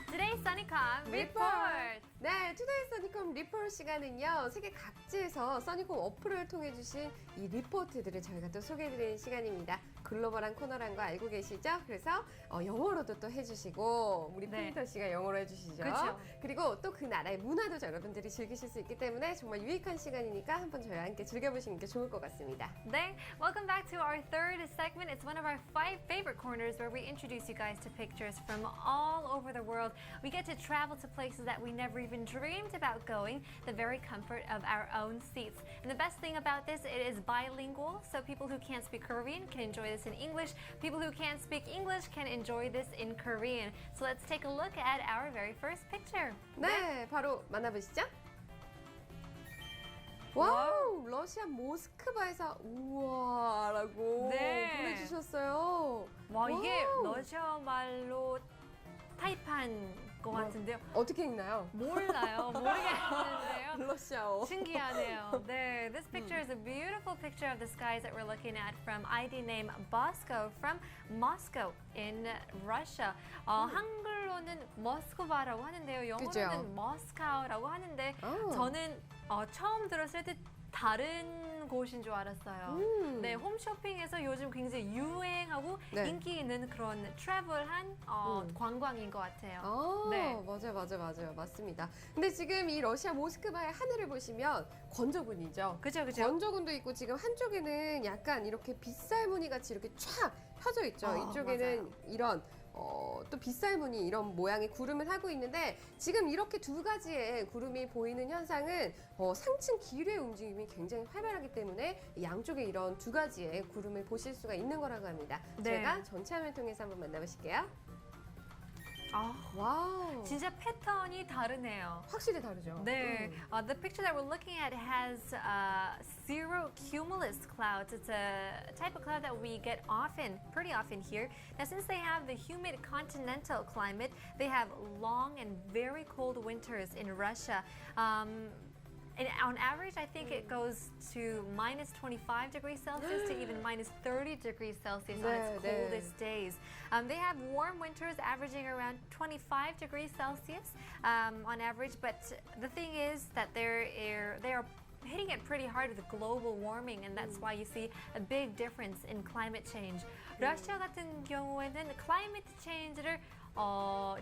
Speaker 2: Today's 써니컴 리포트.
Speaker 1: 네, 투데이 써니콤 리포트 시간은요, 세계 각지에서 써니콤 어플을 통해 주신 이 리포트들을 저희가 또 소개해드리는 시간입니다. 글로벌한 코너란 거 알고 계시죠? 그래서 영어로도 또 해주시고, 우리
Speaker 2: 네.
Speaker 1: 핀터 씨가 영어로 해주시죠.
Speaker 2: 그쵸.
Speaker 1: 그리고 또 그 나라의 문화도 여러분들이 즐기실 수 있기 때문에 정말 유익한 시간이니까 한번 저희와 함께 즐겨보시는 게 좋을 것 같습니다.
Speaker 2: 네, welcome back to our third segment. It's one of our 5 favorite corners where we introduce you guys to pictures from all over the world. We get to travel to places that we never even dreamed about going, the very comfort of our own seats. And the best thing about this, it is bilingual, so people who can't speak Korean can enjoy this in English. People who can't speak English can enjoy this in Korean. So let's take a look at our very first picture.
Speaker 1: 네, 바로 만나보시죠. 와우, 러시아 모스크바에서 우와라고
Speaker 2: 네.
Speaker 1: 보내주셨어요.
Speaker 2: 와, 이게
Speaker 1: 와우.
Speaker 2: 러시아 말로 타입한 것 같은데요.
Speaker 1: 어떻게 읽나요?
Speaker 2: 몰라요. 모르겠는데요.
Speaker 1: 러시아어.
Speaker 2: 신기하네요. 네, this picture is a beautiful picture of the skies that we're looking at from ID name Bosco from Moscow in Russia. 한글로는 모스크바라고 하는데요. 영어로는
Speaker 1: 그죠?
Speaker 2: 모스카우라고 하는데
Speaker 1: 아.
Speaker 2: 저는 처음 들었을 때 다른 곳인 줄 알았어요. 네, 홈쇼핑에서 요즘 굉장히 유행하고
Speaker 1: 네.
Speaker 2: 인기 있는 그런 트래블한 관광인 것 같아요.
Speaker 1: 아,
Speaker 2: 네.
Speaker 1: 맞아요. 맞습니다. 근데 지금 이 러시아 모스크바의 하늘을 보시면 건조군이죠.
Speaker 2: 그죠.
Speaker 1: 건조군도 있고 지금 한쪽에는 약간 이렇게 빗살무늬 같이 이렇게 쫙 펴져 있죠.
Speaker 2: 아,
Speaker 1: 이쪽에는
Speaker 2: 맞아요.
Speaker 1: 이런 또 빗살무늬 이런 모양의 구름을 하고 있는데 지금 이렇게 두 가지의 구름이 보이는 현상은 상층 기류의 움직임이 굉장히 활발하기 때문에 양쪽에 이런 두 가지의 구름을 보실 수가 있는 거라고 합니다.
Speaker 2: 네.
Speaker 1: 제가 전체 화면 통해서 한번 만나보실게요.
Speaker 2: 아,
Speaker 1: 와우,
Speaker 2: 진짜 패턴이 다르네요.
Speaker 1: 확실히 다르죠.
Speaker 2: 네, the picture that we're looking at has zero cumulus clouds. It's a type of cloud that we get pretty often here. Now, since they have the humid continental climate, they have long and very cold winters in Russia. And on average, I think it goes to minus 25 degrees Celsius to even minus 30 degrees Celsius on its
Speaker 1: 네, 네.
Speaker 2: coldest days. They have warm winters averaging around 25 degrees Celsius on average, but the thing is that they are hitting it pretty hard with global warming, and that's why you see a big difference in climate change. 러시아 같은 경우에는 climate change를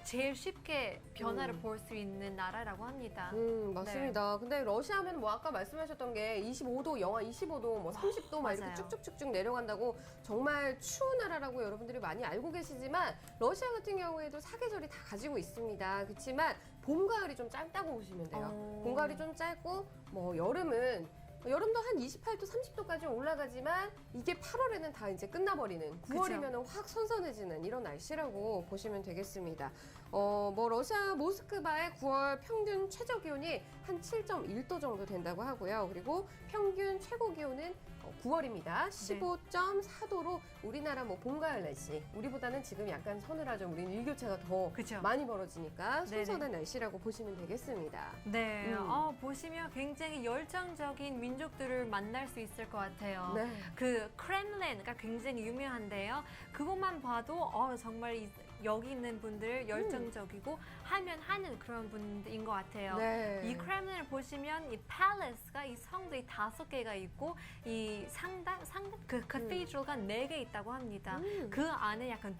Speaker 2: 제일 쉽게 변화를 볼 수 있는 나라라고 합니다.
Speaker 1: 맞습니다. 근데 러시아 하면 뭐 아까 말씀하셨던 게 25도, 영하 25도, 뭐 30도 막 이렇게
Speaker 2: 맞아요.
Speaker 1: 쭉쭉쭉쭉 내려간다고 정말 추운 나라라고 여러분들이 많이 알고 계시지만 러시아 같은 경우에도 사계절이 다 가지고 있습니다. 그렇지만 봄, 가을이 좀 짧다고 보시면 돼요. 봄, 가을이 좀 짧고 뭐 여름도 한 28도, 30도까지 올라가지만 이게 8월에는 다 이제 끝나버리는 9월이면 확 선선해지는 이런 날씨라고 보시면 되겠습니다. 뭐 러시아 모스크바의 9월 평균 최저 기온이 한 7.1도 정도 된다고 하고요. 그리고 평균 최고 기온은 9월입니다. 15.4도로 우리나라 뭐 봄, 가을 날씨 우리보다는 지금 약간 서늘하죠. 우리는 일교차가 더
Speaker 2: 그쵸.
Speaker 1: 많이 벌어지니까
Speaker 2: 네네.
Speaker 1: 선선한 날씨라고 보시면 되겠습니다.
Speaker 2: 네, 보시면 굉장히 열정적인 민족들을 만날 수 있을 것 같아요.
Speaker 1: 네.
Speaker 2: 그 크렘린가 굉장히 유명한데요. 그것만 봐도 정말 여기 있는 분들 열정적이고 하면 하는 그런 분인 것 같아요.
Speaker 1: 네.
Speaker 2: 이 크렘린을 보시면 이 팰리스가 이 성들이 5개가 있고 이 상당 그 카테드럴가 4개 있다고 합니다. 그 안에 약간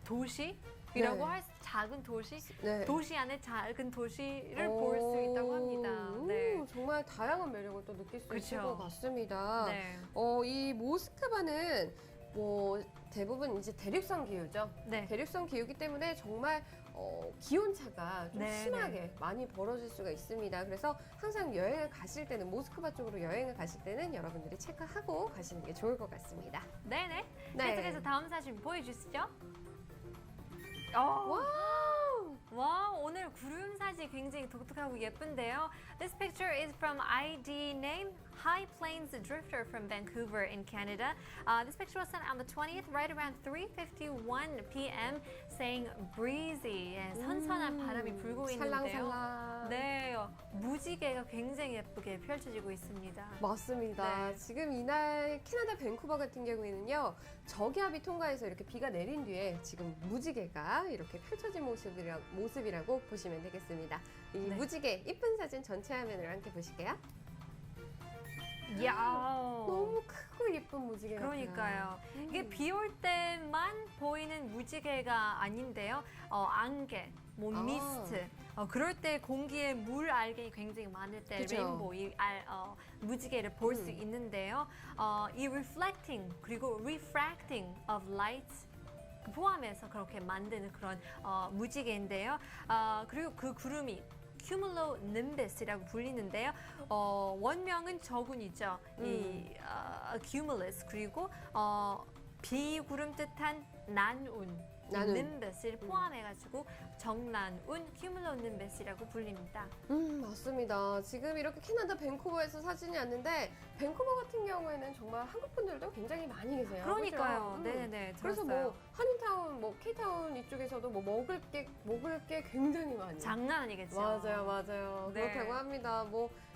Speaker 2: 도시이라고
Speaker 1: 네.
Speaker 2: 할 작은 도시,
Speaker 1: 네.
Speaker 2: 도시 안에 작은 도시를 볼 수 있다고 합니다. 네.
Speaker 1: 정말 다양한 매력을 또 느낄 수 있을
Speaker 2: 그쵸.
Speaker 1: 것 같습니다.
Speaker 2: 네.
Speaker 1: 이 모스크바는 뭐 대부분 이제 대륙성 기후죠.
Speaker 2: 네.
Speaker 1: 대륙성 기후기 때문에 정말 기온 차가 좀
Speaker 2: 네,
Speaker 1: 심하게 많이 벌어질 수가 있습니다. 그래서 항상 여행을 가실 때는 모스크바 쪽으로 여행을 가실 때는 여러분들이 체크하고 가시는 게 좋을 것 같습니다.
Speaker 2: 네네.
Speaker 1: 네.
Speaker 2: 계속해서 다음 사진 보여주시죠.
Speaker 1: 와우!
Speaker 2: 와, 오늘 구름 사진 굉장히 독특하고 예쁜데요. This picture is from ID name High Plains Drifter from Vancouver in Canada. This picture was sent on the 20th, right around 3:51 p.m. saying breezy. 예, 선선한 바람이 불고 있는데요.
Speaker 1: 살랑살랑.
Speaker 2: 네, 무지개가 굉장히 예쁘게 펼쳐지고 있습니다.
Speaker 1: 맞습니다.
Speaker 2: 네.
Speaker 1: 지금 이날 캐나다 밴쿠버 같은 경우에는요, 저기압이 통과해서 이렇게 비가 내린 뒤에 지금 무지개가 이렇게 펼쳐진 모습이라고 보시면 되겠습니다. 이
Speaker 2: 네.
Speaker 1: 무지개 이쁜 사진 전체 화면으로 함께 보실게요.
Speaker 2: 야,
Speaker 1: 너무 크고 예쁜 무지개 같아요.
Speaker 2: 그러니까요. 이게 비 올 때만 보이는 무지개가 아닌데요. 안개, 뭐
Speaker 1: 아.
Speaker 2: 미스트. 그럴 때 공기에 물 알갱이 굉장히 많을 때
Speaker 1: 그죠.
Speaker 2: 레인보우, 무지개를 볼 수 있는데요. 이 reflecting 그리고 refracting of light 포함해서 그렇게 만드는 그런 무지개인데요. 그리고 그 구름이 cumulonimbus이라고 불리는데요. 원명은 저군이죠. 이 cumulus 그리고 비구름 뜻한 난운.
Speaker 1: 난운.
Speaker 2: nimbus를 포함해가지고 정난운 cumulonimbus이라고 불립니다.
Speaker 1: 맞습니다. 지금 이렇게 캐나다 밴쿠버에서 사진이 왔는데 밴쿠버 같은 경우에는 정말 한국 분들도 굉장히 많이 계세요.
Speaker 2: 그러니까요.
Speaker 1: 그죠?
Speaker 2: 네네
Speaker 1: 그래서
Speaker 2: 들었어요.
Speaker 1: 뭐 한인타운, 뭐 K타운 이쪽에서도 뭐 먹을 게 굉장히 많이.
Speaker 2: 장난 아니겠죠.
Speaker 1: 맞아요.
Speaker 2: 네.
Speaker 1: 그렇다고 합니다.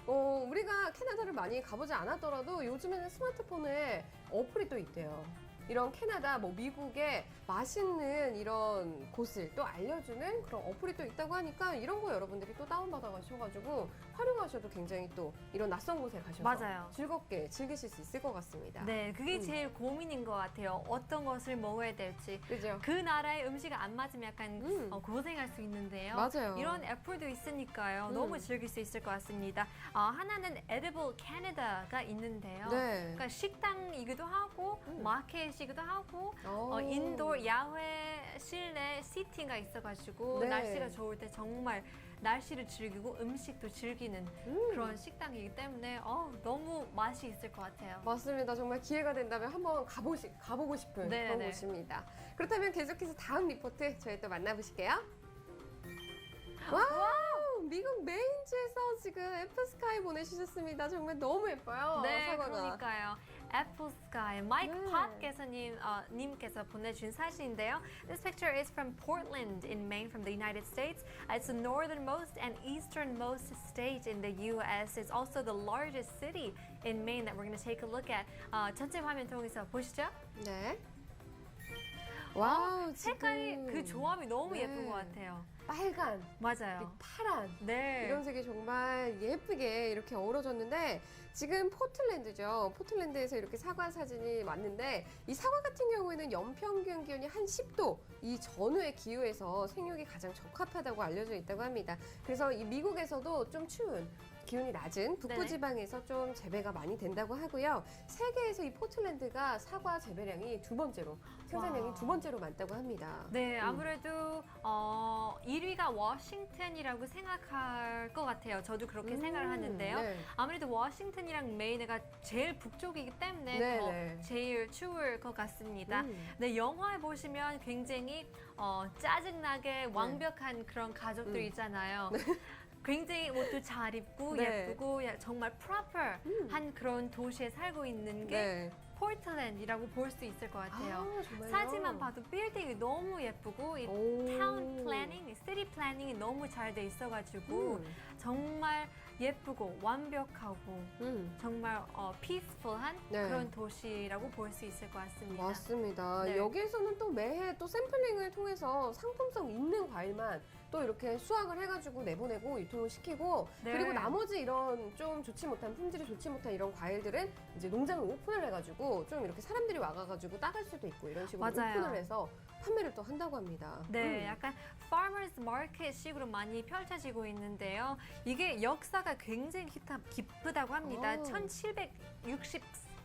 Speaker 1: 우리가 캐나다를 많이 가보지 않았더라도 요즘에는 스마트폰에 어플이 또 있대요. 이런 캐나다, 미국의 맛있는 이런 곳을 또 알려주는 그런 어플이 또 있다고 하니까 이런 거 여러분들이 또 다운받아 가셔가지고 활용하셔도 굉장히 또 이런 낯선 곳에 가셔서
Speaker 2: 맞아요.
Speaker 1: 즐겁게 즐기실 수 있을 것 같습니다.
Speaker 2: 네, 그게 제일 고민인 것 같아요. 어떤 것을 먹어야 될지.
Speaker 1: 그죠?
Speaker 2: 그 나라의 음식이 안 맞으면 약간 고생할 수 있는데요.
Speaker 1: 맞아요.
Speaker 2: 이런 애플도 있으니까요.
Speaker 1: 음.
Speaker 2: 너무 즐길 수 있을 것 같습니다. 하나는 Edible Canada가 있는데요.
Speaker 1: 네.
Speaker 2: 그러니까 식당이기도 하고 마켓이기도 하고
Speaker 1: 오.
Speaker 2: 인도어 야외 실내 시팅가 있어가지고
Speaker 1: 네.
Speaker 2: 날씨가 좋을 때 정말 날씨를 즐기고 음식도 즐기는 그런 식당이기 때문에 너무 맛이 있을 것 같아요.
Speaker 1: 맞습니다. 정말 기회가 된다면 한번 가보고 싶은 그런
Speaker 2: 네네.
Speaker 1: 곳입니다. 그렇다면 계속해서 다음 리포트 저희 또 만나보실게요. 와우! 미국 메인주에서 지금 애플스카이 보내주셨습니다. 정말 너무 예뻐요.
Speaker 2: 네,
Speaker 1: 사과가.
Speaker 2: 그러니까요. 애플 스카이 마이크
Speaker 1: 네.
Speaker 2: 팟께서 님께서 보내준 사진인데요. This picture is from Portland in Maine from the United States. It's the northernmost and easternmost state in the U.S. It's also the largest city in Maine that we're going to take a look at. 전체 화면 통해서 보시죠.
Speaker 1: 네. 와우,
Speaker 2: 색깔이
Speaker 1: 지금
Speaker 2: 그 조합이 너무
Speaker 1: 네.
Speaker 2: 예쁜 것 같아요.
Speaker 1: 빨간,
Speaker 2: 맞아요.
Speaker 1: 그리고 파란
Speaker 2: 네.
Speaker 1: 이런 색이 정말 예쁘게 이렇게 어우러졌는데 지금 포틀랜드죠. 포틀랜드에서 이렇게 사과 사진이 왔는데 이 사과 같은 경우에는 연평균 기온이 한 10도 이 전후의 기후에서 생육이 가장 적합하다고 알려져 있다고 합니다. 그래서 이 미국에서도 좀 추운 기온이 낮은 북부지방에서 좀 재배가 많이 된다고 하고요. 세계에서 이 포틀랜드가 사과 재배량이 생산량이
Speaker 2: 와.
Speaker 1: 두 번째로 많다고 합니다.
Speaker 2: 네, 아무래도 1위가 워싱턴이라고 생각할 것 같아요. 저도 그렇게 생각을 하는데요.
Speaker 1: 네.
Speaker 2: 아무래도 워싱턴이랑 메인가 제일 북쪽이기 때문에
Speaker 1: 네,
Speaker 2: 더
Speaker 1: 네.
Speaker 2: 제일 추울 것 같습니다.
Speaker 1: 음.
Speaker 2: 네, 영화에 보시면 굉장히 짜증나게 완벽한 그런 가족들 있잖아요. 굉장히 옷도 잘 입고
Speaker 1: 네.
Speaker 2: 예쁘고 정말 프로퍼한 그런 도시에 살고 있는 게
Speaker 1: 네.
Speaker 2: 포틀랜드라고 볼 수 있을 것 같아요.
Speaker 1: 아, 정말요?
Speaker 2: 사진만 봐도 빌딩이 너무 예쁘고 이
Speaker 1: 오.
Speaker 2: 타운 플래닝, 시티 플래닝이 너무 잘 돼 있어가지고 정말 예쁘고 완벽하고 정말 피스풀한
Speaker 1: 네.
Speaker 2: 그런 도시라고 볼 수 있을 것 같습니다.
Speaker 1: 맞습니다.
Speaker 2: 네.
Speaker 1: 여기에서는 또 매해 또 샘플링을 통해서 상품성 있는 과일만 또 이렇게 수확을 해가지고 내보내고 유통을 시키고
Speaker 2: 네.
Speaker 1: 그리고 나머지 이런 좀 좋지 못한 품질이 좋지 못한 이런 과일들은 이제 농장을 오픈을 해가지고 좀 이렇게 사람들이 와가지고 따갈 수도 있고 이런 식으로
Speaker 2: 맞아요.
Speaker 1: 오픈을 해서 판매를 또 한다고 합니다.
Speaker 2: 네, 약간 farmers market 식으로 많이 펼쳐지고 있는데요. 이게 역사가 굉장히 깊다고 합니다.
Speaker 1: 오.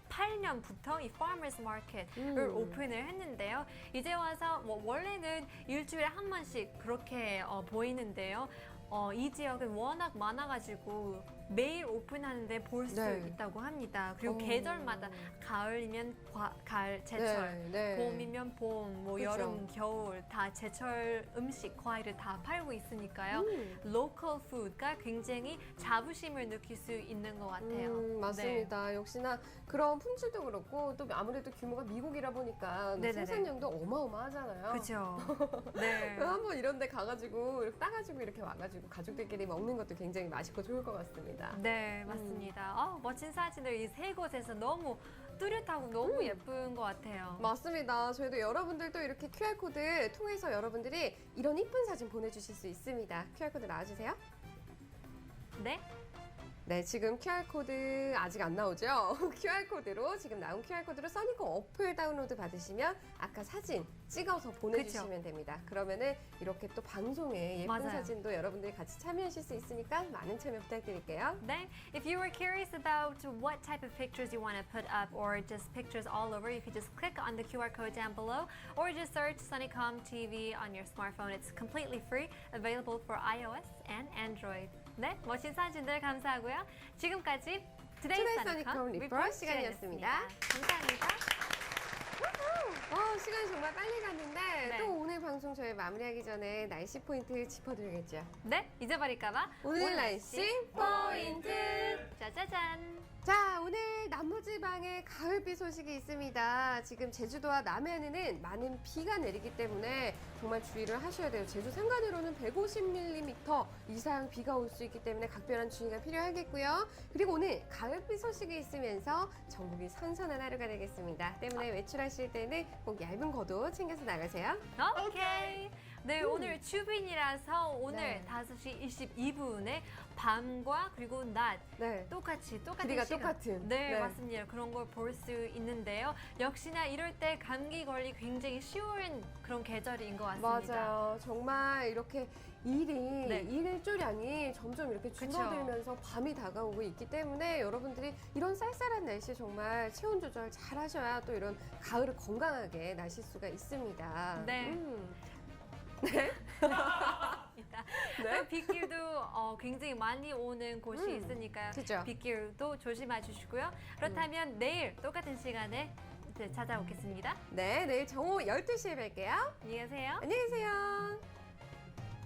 Speaker 2: 1768년부터 이 farmers market을
Speaker 1: 음.
Speaker 2: 오픈을 했는데요. 이제 와서 원래는 일주일에 한 번씩 그렇게 보이는데요. 이 지역은 워낙 많아가지고 매일 오픈하는데 볼 수
Speaker 1: 네.
Speaker 2: 있다고 합니다. 그리고
Speaker 1: 오.
Speaker 2: 계절마다 가을이면 가을 제철,
Speaker 1: 네.
Speaker 2: 봄이면 봄, 뭐
Speaker 1: 그죠.
Speaker 2: 여름, 겨울 다 제철 음식, 과일을 다 팔고 있으니까요. 로컬 푸드가 굉장히 자부심을 느낄 수 있는 것 같아요.
Speaker 1: 맞습니다. 역시나 그런 품질도 그렇고 또 아무래도 규모가 미국이라 보니까
Speaker 2: 네네네.
Speaker 1: 생산량도 어마어마하잖아요.
Speaker 2: 그렇죠. 네.
Speaker 1: 한번 이런 데 가가지고 이렇게 따가지고 이렇게 와가지고 가족들끼리 먹는 것도 굉장히 맛있고 좋을 것 같습니다.
Speaker 2: 네, 맞습니다. 멋진 사진들 이 세 곳에서 너무 뚜렷하고 너무 예쁜 것 같아요.
Speaker 1: 맞습니다. 저희도 여러분들도 이렇게 QR코드 통해서 여러분들이 이런 이쁜 사진 보내주실 수 있습니다. QR코드 나와주세요.
Speaker 2: 네.
Speaker 1: 네, 지금 QR코드 아직 안 나오죠? QR코드로, 지금 나온 QR코드로 써니콤 어플 다운로드 받으시면 아까 사진 찍어서 보내주시면 됩니다. 그러면은 이렇게 또 방송에 예쁜
Speaker 2: 맞아요.
Speaker 1: 사진도 여러분들이 같이 참여하실 수 있으니까 많은 참여 부탁드릴게요.
Speaker 2: Then, if you were curious about what type of pictures you want to put up or just pictures all over, you could just click on the QR code down below or just search Sunnycom TV on your smartphone. It's completely free, available for iOS and Android. 네, 멋진 사진들 감사하고요. 지금까지 Today's
Speaker 1: Today's
Speaker 2: Sunnycom
Speaker 1: Sunnycom
Speaker 2: Report
Speaker 1: Report
Speaker 2: 시간이었습니다.
Speaker 1: 시간이었습니다.
Speaker 2: 감사합니다.
Speaker 1: 시간이 정말 빨리 갔는데
Speaker 2: 네.
Speaker 1: 또 오늘 방송 저희 마무리하기 전에 날씨 포인트 짚어드려야겠죠.
Speaker 2: 네, 잊어버릴까봐
Speaker 1: 오늘 날씨 포인트!
Speaker 2: 짜자잔.
Speaker 1: 자, 오늘 남부지방에 가을비 소식이 있습니다. 지금 제주도와 남해안에는 많은 비가 내리기 때문에 정말 주의를 하셔야 돼요. 제주 산간으로는 150mm 이상 비가 올 수 있기 때문에 각별한 주의가 필요하겠고요. 그리고 오늘 가을비 소식이 있으면서 전국이 선선한 하루가 되겠습니다. 때문에 외출하실 때는 꼭 얇은 겉옷 챙겨서 나가세요.
Speaker 2: 오케이. 네, 오늘 주빈이라서 오늘
Speaker 1: 네.
Speaker 2: 5시 22분에 밤과 그리고 낮
Speaker 1: 네.
Speaker 2: 똑같은
Speaker 1: 길이가
Speaker 2: 시간.
Speaker 1: 똑같은.
Speaker 2: 네,
Speaker 1: 네.
Speaker 2: 맞습니다. 그런 걸 볼 수 있는데요. 역시나 이럴 때 감기 걸리 굉장히 쉬운 그런 계절인 것 같습니다.
Speaker 1: 맞아요. 정말 이렇게
Speaker 2: 네.
Speaker 1: 일조량이 점점 이렇게
Speaker 2: 그쵸.
Speaker 1: 줄어들면서 밤이 다가오고 있기 때문에 여러분들이 이런 쌀쌀한 날씨에 정말 체온 조절 잘 하셔야 또 이런 가을을 건강하게 나실 수가 있습니다.
Speaker 2: 네.
Speaker 1: 네.
Speaker 2: 네? 빗길도 굉장히 많이 오는 곳이 있으니까요.
Speaker 1: 그죠.
Speaker 2: 빗길도 조심해 주시고요. 그렇다면 내일 똑같은 시간에 찾아오겠습니다.
Speaker 1: 네, 내일 정오 12시에 뵐게요.
Speaker 2: 안녕히 계세요.
Speaker 1: 안녕히 계세요.